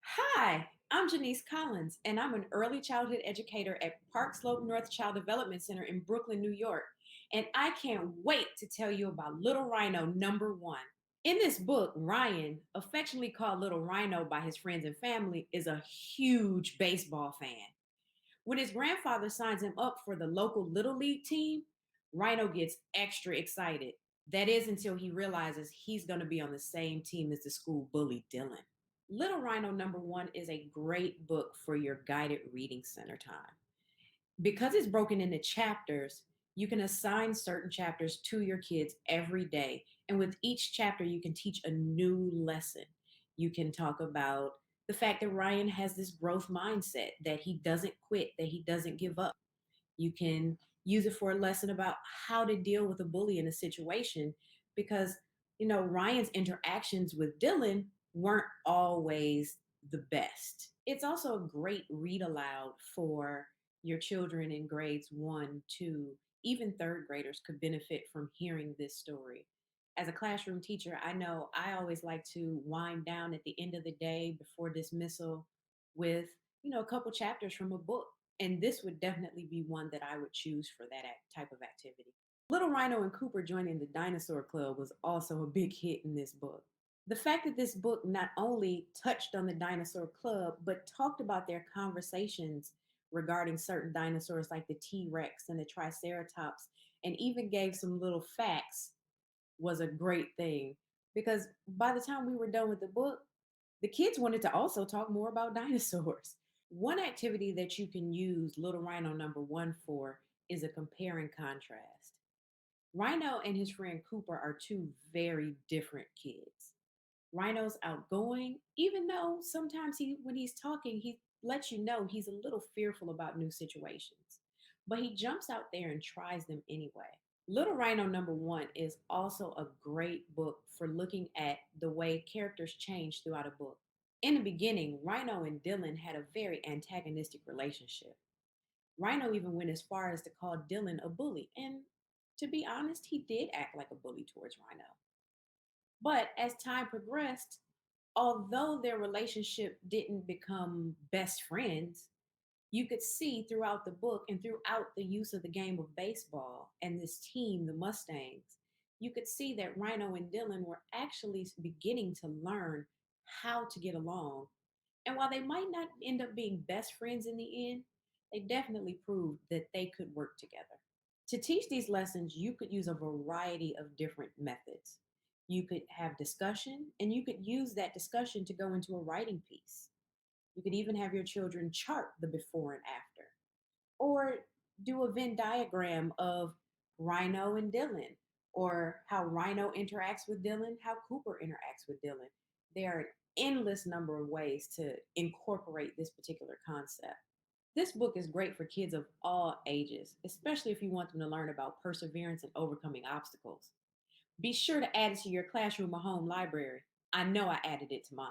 Hi, I'm Janice Collins, and I'm an early childhood educator at Park Slope North Child Development Center in Brooklyn, New York. And I can't wait to tell you about Little Rhino number one. In this book, Ryan, affectionately called Little Rhino by his friends and family, is a huge baseball fan. When his grandfather signs him up for the local Little League team, Rhino gets extra excited. That is until he realizes he's going to be on the same team as the school bully Dylan. Little Rhino number one is a great book for your guided reading center time. Because it's broken into chapters, you can assign certain chapters to your kids every day. And with each chapter, you can teach a new lesson. You can talk about the fact that Ryan has this growth mindset, that he doesn't quit, that he doesn't give up. You can use it for a lesson about how to deal with a bully in a situation because, Ryan's interactions with Dylan weren't always the best. It's also a great read aloud for your children in grades one, two, even third graders could benefit from hearing this story. As a classroom teacher, I know I always like to wind down at the end of the day before dismissal with, a couple chapters from a book, and this would definitely be one that I would choose for that type of activity. Little Rhino and Cooper joining the Dinosaur Club was also a big hit in this book. The fact that this book not only touched on the Dinosaur Club, but talked about their conversations regarding certain dinosaurs like the T Rex and the Triceratops, and even gave some little facts was a great thing. Because by the time we were done with the book, the kids wanted to also talk more about dinosaurs. One activity that you can use Little Rhino number one for is a compare and contrast. Rhino and his friend Cooper are two very different kids. Rhino's outgoing, even though sometimes when he's talking, he lets you know he's a little fearful about new situations. But he jumps out there and tries them anyway. Little Rhino number one is also a great book for looking at the way characters change throughout a book. In the beginning, Rhino and Dylan had a very antagonistic relationship. Rhino even went as far as to call Dylan a bully, and to be honest, he did act like a bully towards Rhino. But as time progressed, although their relationship didn't become best friends, you could see throughout the book and throughout the use of the game of baseball and this team, the Mustangs, you could see that Rhino and Dylan were actually beginning to learn how to get along. And while they might not end up being best friends in the end, they definitely proved that they could work together. To teach these lessons, you could use a variety of different methods. You could have discussion, and you could use that discussion to go into a writing piece. You could even have your children chart the before and after, or do a Venn diagram of Rhino and Dylan, or how Rhino interacts with Dylan, how Cooper interacts with Dylan. There are an endless number of ways to incorporate this particular concept. This book is great for kids of all ages, especially if you want them to learn about perseverance and overcoming obstacles. Be sure to add it to your classroom or home library. I know I added it to mine.